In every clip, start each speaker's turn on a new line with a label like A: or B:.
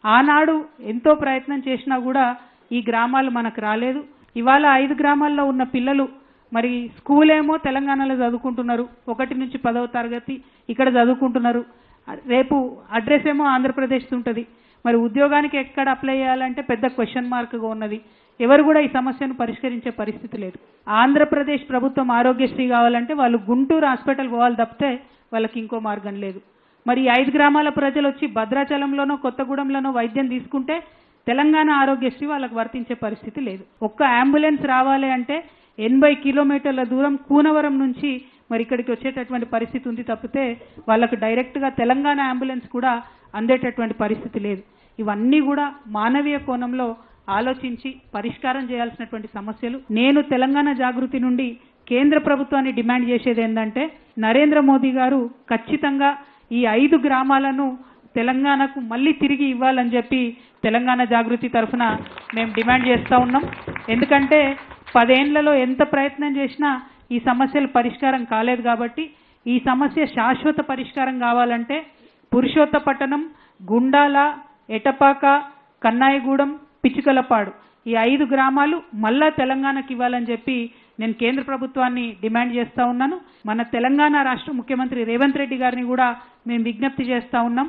A: ఆనాడు ఎంతో ప్రయత్నం చేసినా కూడా ఈ గ్రామాలు మనకు రాలేదు. ఇవాళ 5 గ్రామాల్లో ఉన్న పిల్లలు మరి స్కూల్ ఏమో తెలంగాణలో చదువుకుంటున్నారు, 1 నుంచి 10వ తరగతి ఇక్కడ చదువుకుంటున్నారు. రేపు అడ్రస్ ఏమో ఆంధ్రప్రదేశ్ ఉంటుంది. మరి ఉద్యోగానికి ఎక్కడ అప్లై చేయాలంటే పెద్ద క్వశ్చన్ మార్క్గా ఉన్నది. ఎవరు కూడా ఈ సమస్యను పరిష్కరించే పరిస్థితి లేదు. ఆంధ్రప్రదేశ్ ప్రభుత్వం ఆరోగ్యశ్రీ కావాలంటే వాళ్ళు గుంటూరు హాస్పిటల్ పోవాలి తప్పితే వాళ్ళకి ఇంకో మార్గం లేదు. మరి 5 గ్రామాల ప్రజలు వచ్చి భద్రాచలంలోనో కొత్తగూడెంలోనో వైద్యం తీసుకుంటే తెలంగాణ ఆరోగ్యశ్రీ వాళ్ళకి వర్తించే పరిస్థితి లేదు. ఒక్క అంబులెన్స్ రావాలి అంటే 80 కిలోమీటర్ల దూరం కూనవరం నుంచి మరి ఇక్కడికి వచ్చేటటువంటి పరిస్థితి ఉంది తప్పితే వాళ్ళకు డైరెక్ట్గా తెలంగాణ అంబులెన్స్ కూడా అందేటటువంటి పరిస్థితి లేదు. ఇవన్నీ కూడా మానవీయ కోణంలో ఆలోచించి పరిష్కారం చేయాల్సినటువంటి సమస్యలు. నేను తెలంగాణ జాగృతి నుండి కేంద్ర ప్రభుత్వాన్ని డిమాండ్ చేసేది ఏంటంటే నరేంద్ర మోదీ గారు ఖచ్చితంగా ఈ 5 గ్రామాలను తెలంగాణకు మళ్ళీ తిరిగి ఇవ్వాలని చెప్పి తెలంగాణ జాగృతి తరఫున మేము డిమాండ్ చేస్తూ ఉన్నాం. ఎందుకంటే 10 ఏళ్లలో ఎంత ప్రయత్నం చేసినా ఈ సమస్యలు పరిష్కారం కాలేదు. కాబట్టి ఈ సమస్య శాశ్వత పరిష్కారం కావాలంటే పురుషోత్తపట్టణం, గుండాల, ఎటపాక, కన్నాయిగూడెం, పిచ్చుకలపాడు ఈ 5 గ్రామాలు మళ్ళా తెలంగాణకి ఇవ్వాలని చెప్పి నేను కేంద్ర ప్రభుత్వాన్ని డిమాండ్ చేస్తూ ఉన్నాను. మన తెలంగాణ రాష్ట్ర ముఖ్యమంత్రి రేవంత్ రెడ్డి గారిని కూడా మేము విజ్ఞప్తి చేస్తూ ఉన్నాం.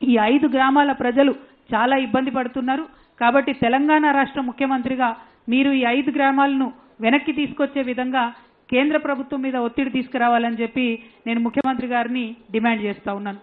A: ఈ 5 గ్రామాల ప్రజలు చాలా ఇబ్బంది పడుతున్నారు. కాబట్టి తెలంగాణ రాష్ట్ర ముఖ్యమంత్రిగా మీరు ఈ 5 గ్రామాలను వెనక్కి తీసుకొచ్చే విధంగా కేంద్ర ప్రభుత్వం మీద ఒత్తిడి తీసుకురావాలని చెప్పి నేను ముఖ్యమంత్రి గారిని డిమాండ్ చేస్తూ ఉన్నాను.